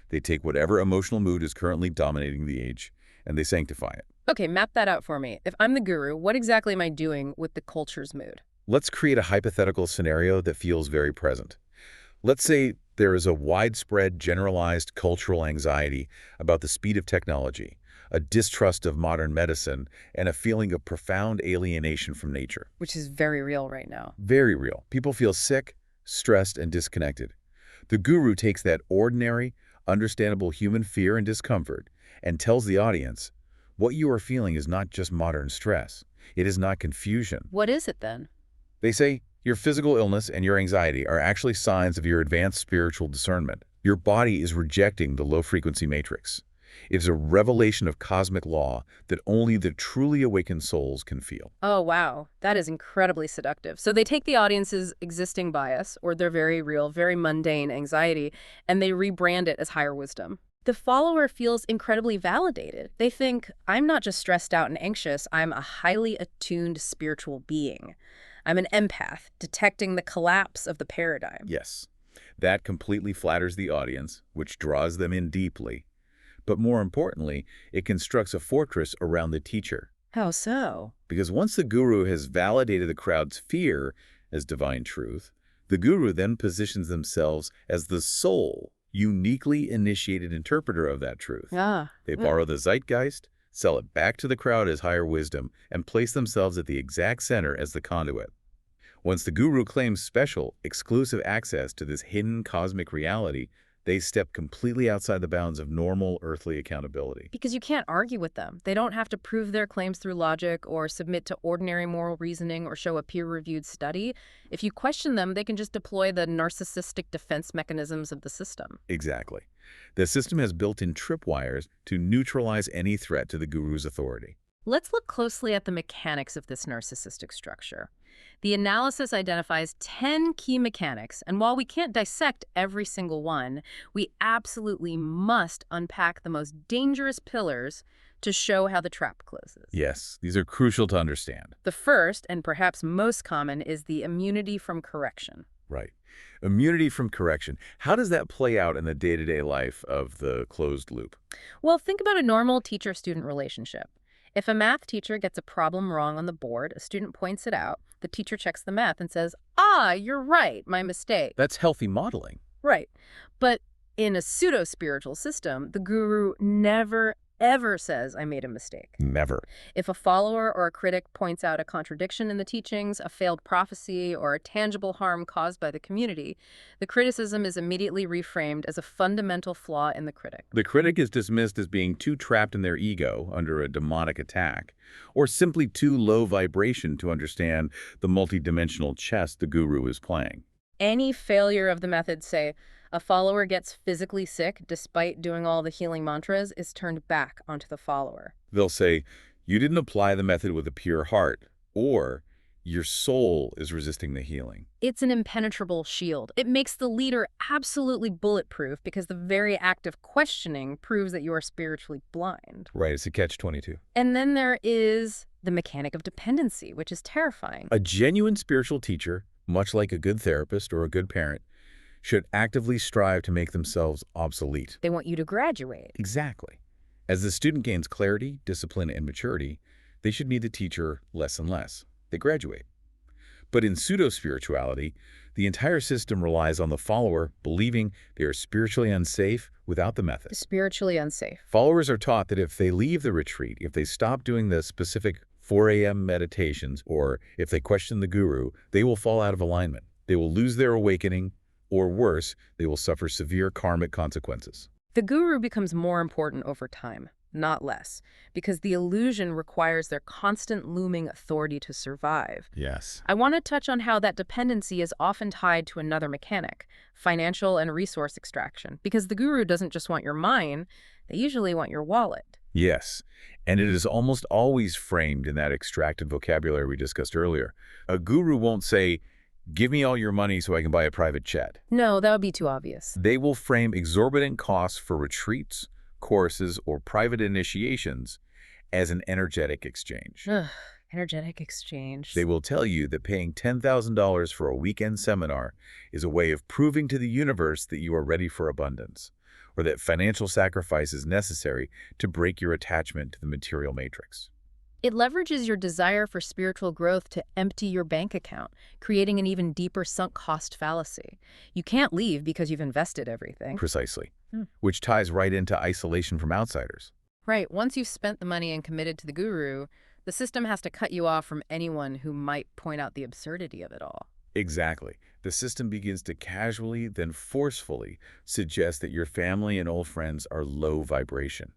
They take whatever emotional mood is currently dominating the age, and they sanctify it. Okay, map that out for me. If I'm the guru, what exactly am I doing with the culture's mood? Let's create a hypothetical scenario that feels very present. Let's say there is a widespread generalized cultural anxiety about the speed of technology, a distrust of modern medicine, and a feeling of profound alienation from nature. Which is very real right now. Very real. People feel sick, stressed, and disconnected. The guru takes that ordinary, understandable human fear and discomfort and tells the audience, what you are feeling is not just modern stress. It is not confusion. What is it then? They say, your physical illness and your anxiety are actually signs of your advanced spiritual discernment. Your body is rejecting the low-frequency matrix. It is a revelation of cosmic law that only the truly awakened souls can feel. Oh, wow. That is incredibly seductive. So they take the audience's existing bias, or their very real, very mundane anxiety, and they rebrand it as higher wisdom. The follower feels incredibly validated. They think, I'm not just stressed out and anxious, I'm a highly attuned spiritual being. I'm an empath, detecting the collapse of the paradigm. Yes, that completely flatters the audience, which draws them in deeply. But more importantly, it constructs a fortress around the teacher. How so? Because once the guru has validated the crowd's fear as divine truth, the guru then positions themselves as the sole, uniquely initiated interpreter of that truth. They borrow the zeitgeist, sell it back to the crowd as higher wisdom, and place themselves at the exact center as the conduit. Once the guru claims special, exclusive access to this hidden cosmic reality, they step completely outside the bounds of normal earthly accountability. Because you can't argue with them. They don't have to prove their claims through logic or submit to ordinary moral reasoning or show a peer-reviewed study. If you question them, they can just deploy the narcissistic defense mechanisms of the system. Exactly. The system has built-in tripwires to neutralize any threat to the guru's authority. Let's look closely at the mechanics of this narcissistic structure. The analysis identifies 10 key mechanics, and while we can't dissect every single one, we absolutely must unpack the most dangerous pillars to show how the trap closes. Yes, these are crucial to understand. The first, and perhaps most common, is the immunity from correction. Right. Immunity from correction. How does that play out in the day-to-day life of the closed loop? Well, think about a normal teacher-student relationship. If a math teacher gets a problem wrong on the board, a student points it out, the teacher checks the math and says, you're right, my mistake. That's healthy modeling. Right. But in a pseudo-spiritual system, the guru never, ever says, I made a mistake. Never. If a follower or a critic points out a contradiction in the teachings, a failed prophecy, or a tangible harm caused by the community, the criticism is immediately reframed as a fundamental flaw in the critic. The critic is dismissed as being too trapped in their ego under a demonic attack, or simply too low vibration to understand the multidimensional chess the guru is playing. Any failure of the method, say, a follower gets physically sick despite doing all the healing mantras, is turned back onto the follower. They'll say, you didn't apply the method with a pure heart, or your soul is resisting the healing. It's an impenetrable shield. It makes the leader absolutely bulletproof because the very act of questioning proves that you are spiritually blind. Right, it's a catch-22. And then there is the mechanic of dependency, which is terrifying. A genuine spiritual teacher, much like a good therapist or a good parent, should actively strive to make themselves obsolete. They want you to graduate. Exactly. As the student gains clarity, discipline, and maturity, they should need the teacher less and less. They graduate. But in pseudo-spirituality, the entire system relies on the follower believing they are spiritually unsafe without the method. Spiritually unsafe. Followers are taught that if they leave the retreat, if they stop doing the specific 4 a.m. meditations, or if they question the guru, they will fall out of alignment. They will lose their awakening, or worse, they will suffer severe karmic consequences. The guru becomes more important over time, not less, because the illusion requires their constant looming authority to survive. Yes. I want to touch on how that dependency is often tied to another mechanic, financial and resource extraction, because the guru doesn't just want your mind, they usually want your wallet. Yes, and it is almost always framed in that extracted vocabulary we discussed earlier. A guru won't say, give me all your money so I can buy a private jet. No, that would be too obvious. They will frame exorbitant costs for retreats, courses, or private initiations as an energetic exchange. Energetic exchange. They will tell you that paying $10,000 for a weekend seminar is a way of proving to the universe that you are ready for abundance, or that financial sacrifice is necessary to break your attachment to the material matrix. It leverages your desire for spiritual growth to empty your bank account, creating an even deeper sunk cost fallacy. You can't leave because you've invested everything. Precisely. Hmm. Which ties right into isolation from outsiders. Right, once you've spent the money and committed to the guru, the system has to cut you off from anyone who might point out the absurdity of it all. Exactly. The system begins to casually, then forcefully, suggest that your family and old friends are low vibration.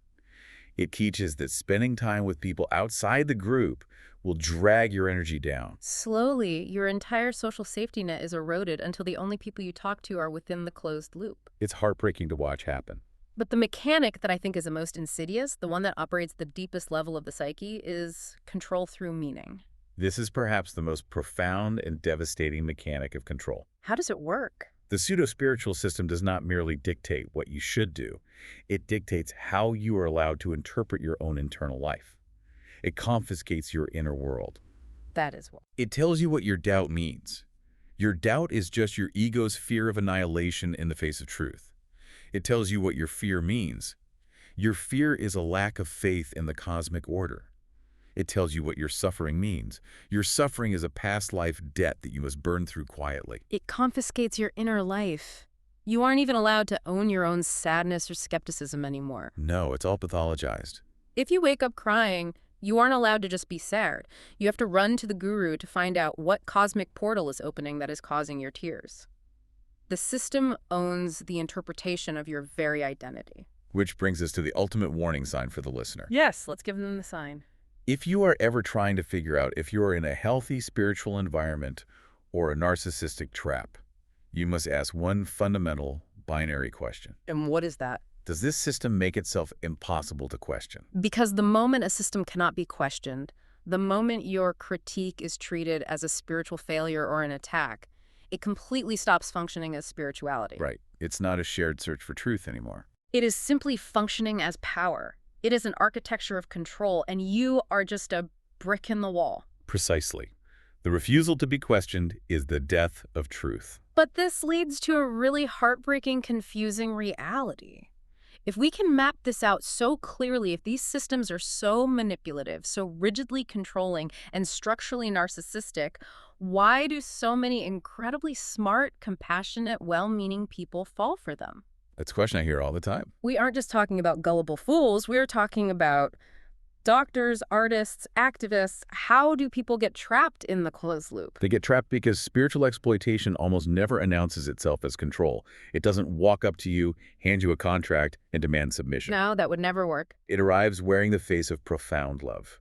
It teaches that spending time with people outside the group will drag your energy down. Slowly, your entire social safety net is eroded until the only people you talk to are within the closed loop. It's heartbreaking to watch happen. But the mechanic that I think is the most insidious, the one that operates the deepest level of the psyche, is control through meaning. This is perhaps the most profound and devastating mechanic of control. How does it work? The pseudo-spiritual system does not merely dictate what you should do. It dictates how you are allowed to interpret your own internal life. It confiscates your inner world. That is what. It tells you what your doubt means. Your doubt is just your ego's fear of annihilation in the face of truth. It tells you what your fear means. Your fear is a lack of faith in the cosmic order. It tells you what your suffering means. Your suffering is a past life debt that you must burn through quietly. It confiscates your inner life. You aren't even allowed to own your own sadness or skepticism anymore. No, it's all pathologized. If you wake up crying, you aren't allowed to just be sad. You have to run to the guru to find out what cosmic portal is opening that is causing your tears. The system owns the interpretation of your very identity. Which brings us to the ultimate warning sign for the listener. Yes, let's give them the sign. If you are ever trying to figure out if you are in a healthy spiritual environment or a narcissistic trap, you must ask one fundamental binary question. And what is that? Does this system make itself impossible to question? Because the moment a system cannot be questioned, the moment your critique is treated as a spiritual failure or an attack, it completely stops functioning as spirituality. Right. It's not a shared search for truth anymore. It is simply functioning as power. It is an architecture of control, and you are just a brick in the wall. Precisely. The refusal to be questioned is the death of truth. But this leads to a really heartbreaking, confusing reality. If we can map this out so clearly, if these systems are so manipulative, so rigidly controlling, and structurally narcissistic, why do so many incredibly smart, compassionate, well-meaning people fall for them? That's a question I hear all the time. We aren't just talking about gullible fools. We're talking about doctors, artists, activists. How do people get trapped in the closed loop? They get trapped because spiritual exploitation almost never announces itself as control. It doesn't walk up to you, hand you a contract, and demand submission. No, that would never work. It arrives wearing the face of profound love.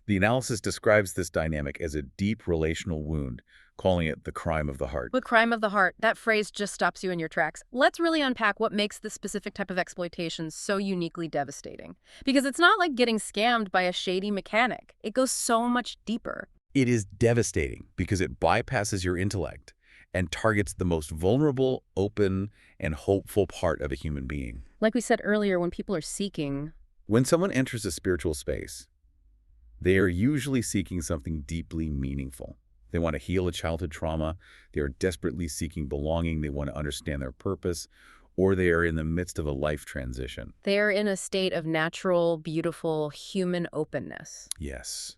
The analysis describes this dynamic as a deep relational wound, calling it the crime of the heart. The crime of the heart, that phrase just stops you in your tracks. Let's really unpack what makes this specific type of exploitation so uniquely devastating. Because it's not like getting scammed by a shady mechanic. It goes so much deeper. It is devastating because it bypasses your intellect and targets the most vulnerable, open, and hopeful part of a human being. Like we said earlier, when people are seeking... When someone enters a spiritual space, they are usually seeking something deeply meaningful. They want to heal a childhood trauma. They are desperately seeking belonging. They want to understand their purpose, or they are in the midst of a life transition. They are in a state of natural, beautiful, human openness. Yes.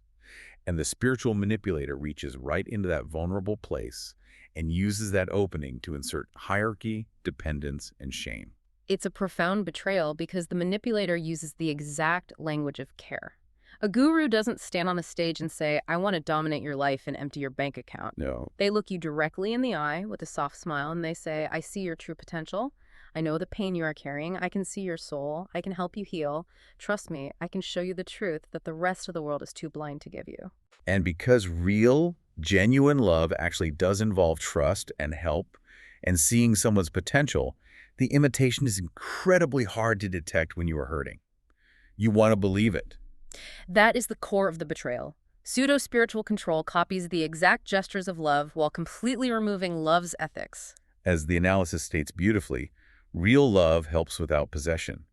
And the spiritual manipulator reaches right into that vulnerable place and uses that opening to insert hierarchy, dependence, and shame. It's a profound betrayal because the manipulator uses the exact language of care. A guru doesn't stand on a stage and say, I want to dominate your life and empty your bank account. No. They look you directly in the eye with a soft smile and they say, I see your true potential. I know the pain you are carrying. I can see your soul. I can help you heal. Trust me, I can show you the truth that the rest of the world is too blind to give you. And because real, genuine love actually does involve trust and help and seeing someone's potential, the imitation is incredibly hard to detect when you are hurting. You want to believe it. That is the core of the betrayal. Pseudo-spiritual control copies the exact gestures of love while completely removing love's ethics. As the analysis states beautifully, real love helps without possession.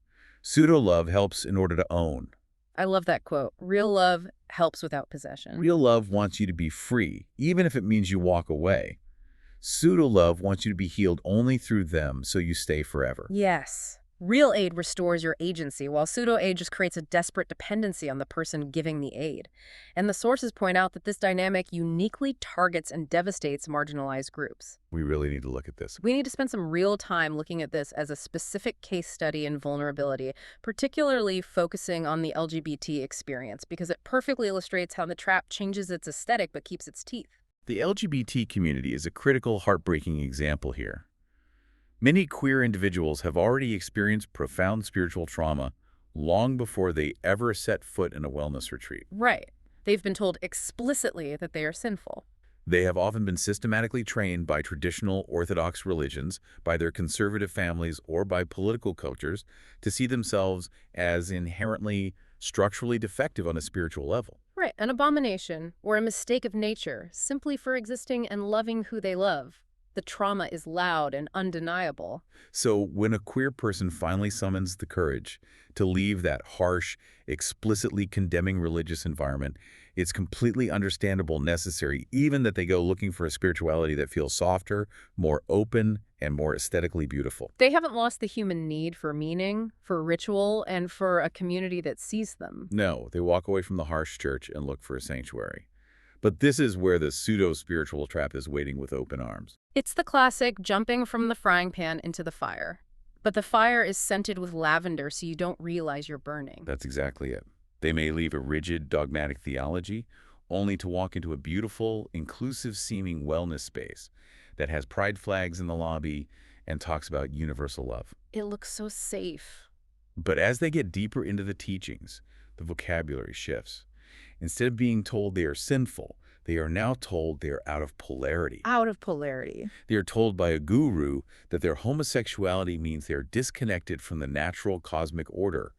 Pseudo-love helps in order to own. I love that quote. Real love helps without possession. Real love wants you to be free, even if it means you walk away. Pseudo-love wants you to be healed only through them so you stay forever. Yes. Real aid restores your agency, while pseudo-aid just creates a desperate dependency on the person giving the aid. And the sources point out that this dynamic uniquely targets and devastates marginalized groups. We really need to look at this. We need to spend some real time looking at this as a specific case study in vulnerability, particularly focusing on the LGBT experience, because it perfectly illustrates how the trap changes its aesthetic but keeps its teeth. The LGBT community is a critical, heartbreaking example here. Many queer individuals have already experienced profound spiritual trauma long before they ever set foot in a wellness retreat. Right. They've been told explicitly that they are sinful. They have often been systematically trained by traditional Orthodox religions, by their conservative families, or by political cultures to see themselves as inherently structurally defective on a spiritual level. Right. An abomination or a mistake of nature simply for existing and loving who they love. The trauma is loud and undeniable. So when a queer person finally summons the courage to leave that harsh, explicitly condemning religious environment, it's completely understandable, necessary, even that they go looking for a spirituality that feels softer, more open, and more aesthetically beautiful. They haven't lost the human need for meaning, for ritual, and for a community that sees them. No, they walk away from the harsh church and look for a sanctuary. But this is where the pseudo-spiritual trap is waiting with open arms. It's the classic jumping from the frying pan into the fire. But the fire is scented with lavender so you don't realize you're burning. That's exactly it. They may leave a rigid, dogmatic theology, only to walk into a beautiful, inclusive-seeming wellness space that has pride flags in the lobby and talks about universal love. It looks so safe. But as they get deeper into the teachings, the vocabulary shifts. Instead of being told they are sinful, they are now told they are out of polarity. Out of polarity. They are told by a guru that their homosexuality means they are disconnected from the natural cosmic order,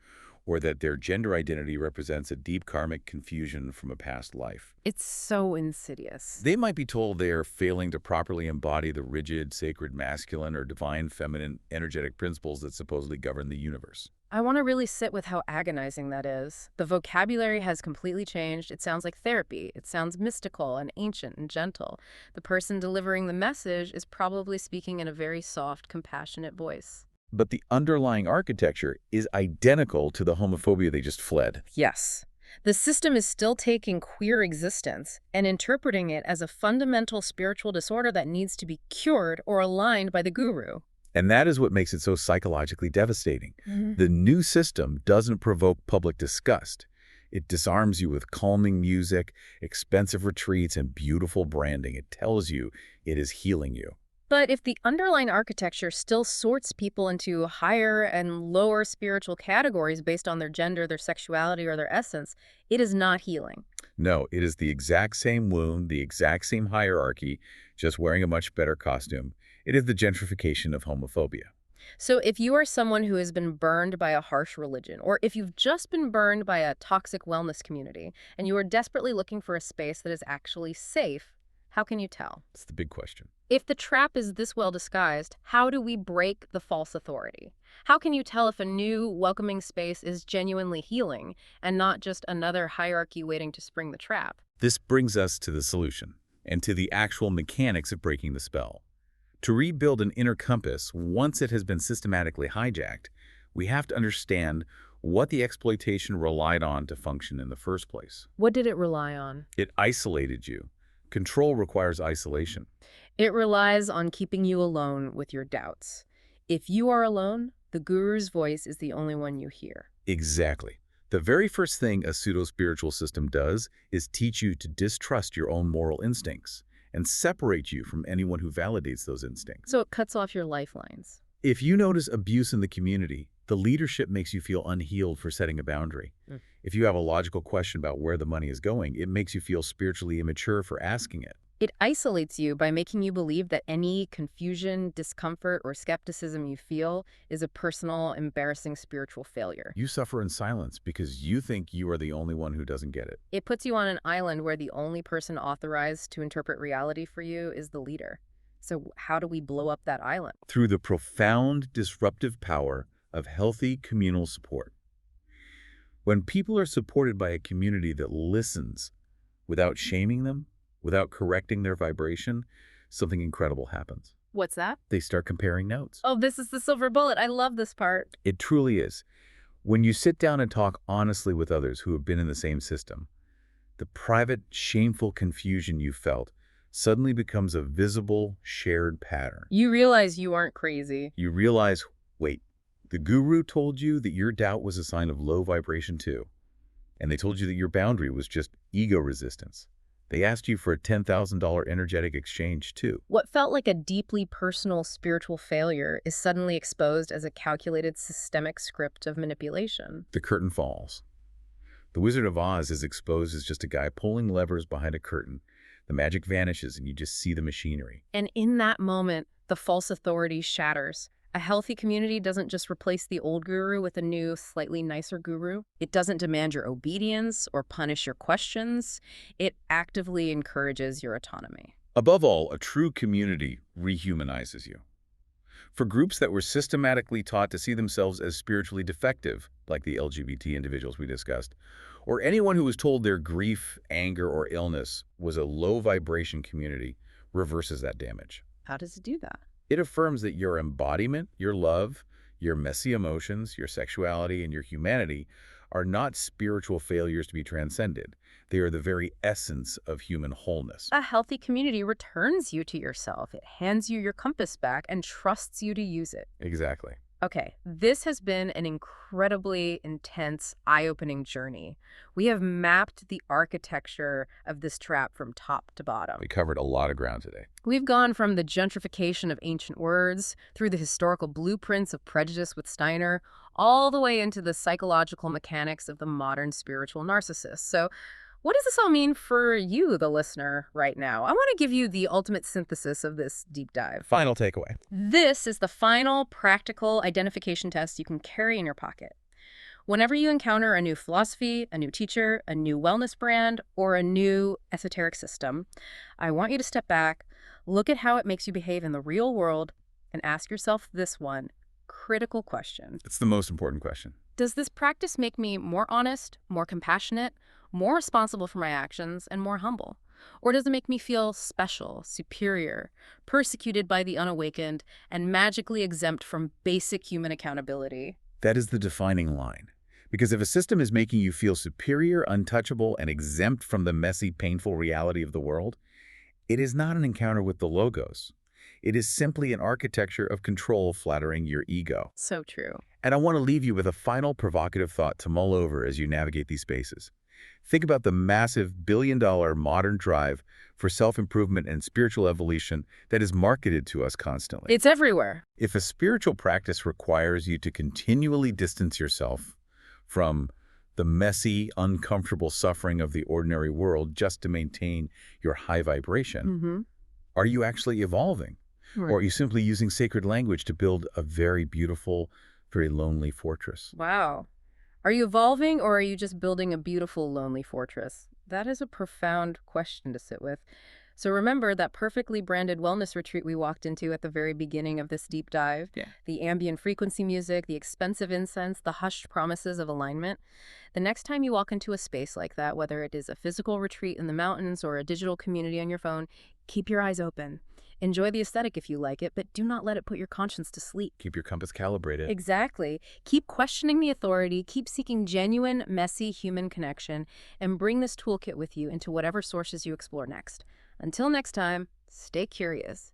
or that their gender identity represents a deep karmic confusion from a past life. It's so insidious. They might be told they are failing to properly embody the rigid, sacred masculine or divine feminine energetic principles that supposedly govern the universe. I want to really sit with how agonizing that is. The vocabulary has completely changed. It sounds like therapy. It sounds mystical and ancient and gentle. The person delivering the message is probably speaking in a very soft, compassionate voice. But the underlying architecture is identical to the homophobia they just fled. Yes. The system is still taking queer existence and interpreting it as a fundamental spiritual disorder that needs to be cured or aligned by the guru. And that is what makes it so psychologically devastating. Mm-hmm. The new system doesn't provoke public disgust. It disarms you with calming music, expensive retreats, and beautiful branding. It tells you it is healing you. But if the underlying architecture still sorts people into higher and lower spiritual categories based on their gender, their sexuality, or their essence, it is not healing. No, it is the exact same wound, the exact same hierarchy, just wearing a much better costume. It is the gentrification of homophobia. So if you are someone who has been burned by a harsh religion, or if you've just been burned by a toxic wellness community, and you are desperately looking for a space that is actually safe, how can you tell? That's the big question. If the trap is this well disguised, how do we break the false authority? How can you tell if a new, welcoming space is genuinely healing and not just another hierarchy waiting to spring the trap? This brings us to the solution and to the actual mechanics of breaking the spell. To rebuild an inner compass, once it has been systematically hijacked, we have to understand what the exploitation relied on to function in the first place. What did it rely on? It isolated you. Control requires isolation. It relies on keeping you alone with your doubts. If you are alone, the guru's voice is the only one you hear. Exactly. The very first thing a pseudo-spiritual system does is teach you to distrust your own moral instincts and separate you from anyone who validates those instincts. So it cuts off your lifelines. If you notice abuse in the community, the leadership makes you feel unhealed for setting a boundary. If you have a logical question about where the money is going, it makes you feel spiritually immature for asking it. It isolates you by making you believe that any confusion, discomfort, or skepticism you feel is a personal, embarrassing spiritual failure. You suffer in silence because you think you are the only one who doesn't get it. It puts you on an island where the only person authorized to interpret reality for you is the leader. So how do we blow up that island? Through the profound disruptive power of healthy communal support. When people are supported by a community that listens without shaming them, without correcting their vibration, something incredible happens. What's that? They start comparing notes. Oh, this is the silver bullet. I love this part. It truly is. When you sit down and talk honestly with others who have been in the same system, the private, shameful confusion you felt suddenly becomes a visible, shared pattern. You realize you aren't crazy. You realize, wait, the guru told you that your doubt was a sign of low vibration too. And they told you that your boundary was just ego resistance. They asked you for a $10,000 energetic exchange too. What felt like a deeply personal spiritual failure is suddenly exposed as a calculated systemic script of manipulation. The curtain falls. The Wizard of Oz is exposed as just a guy pulling levers behind a curtain. The magic vanishes and you just see the machinery. And in that moment, the false authority shatters. A healthy community doesn't just replace the old guru with a new, slightly nicer guru. It doesn't demand your obedience or punish your questions. It actively encourages your autonomy. Above all, a true community rehumanizes you. For groups that were systematically taught to see themselves as spiritually defective, like the LGBT individuals we discussed, or anyone who was told their grief, anger, or illness was a low-vibration community, reverses that damage. How does it do that? It affirms that your embodiment, your love, your messy emotions, your sexuality, and your humanity are not spiritual failures to be transcended. They are the very essence of human wholeness. A healthy community returns you to yourself. It hands you your compass back and trusts you to use it. Exactly. Okay, this has been an incredibly intense, eye-opening journey. We have mapped the architecture of this trap from top to bottom. We covered a lot of ground today. We've gone from the gentrification of ancient words, through the historical blueprints of prejudice with Steiner, all the way into the psychological mechanics of the modern spiritual narcissist. So, what does this all mean for you, the listener, right now? I want to give you the ultimate synthesis of this deep dive. Final takeaway. This is the final practical identification test you can carry in your pocket. Whenever you encounter a new philosophy, a new teacher, a new wellness brand, or a new esoteric system, I want you to step back, look at how it makes you behave in the real world, and ask yourself this one critical question. It's the most important question. Does this practice make me more honest, more compassionate, more responsible for my actions, and more humble? Or does it make me feel special, superior, persecuted by the unawakened, and magically exempt from basic human accountability? That is the defining line. Because if a system is making you feel superior, untouchable, and exempt from the messy, painful reality of the world, it is not an encounter with the logos. It is simply an architecture of control flattering your ego. So true. And I want to leave you with a final provocative thought to mull over as you navigate these spaces. Think about the massive billion-dollar modern drive for self-improvement and spiritual evolution that is marketed to us constantly. It's everywhere. If a spiritual practice requires you to continually distance yourself from the messy, uncomfortable suffering of the ordinary world just to maintain your high vibration, are you actually evolving? Right. Or are you simply using sacred language to build a very beautiful, very lonely fortress? Wow. Are you evolving, or are you just building a beautiful, lonely fortress? That is a profound question to sit with. So remember that perfectly branded wellness retreat we walked into at the very beginning of this deep dive? Yeah. The ambient frequency music, the expensive incense, the hushed promises of alignment. The next time you walk into a space like that, whether it is a physical retreat in the mountains or a digital community on your phone, keep your eyes open. Enjoy the aesthetic if you like it, but do not let it put your conscience to sleep. Keep your compass calibrated. Exactly. Keep questioning the authority, keep seeking genuine, messy human connection, and bring this toolkit with you into whatever sources you explore next. Until next time, stay curious.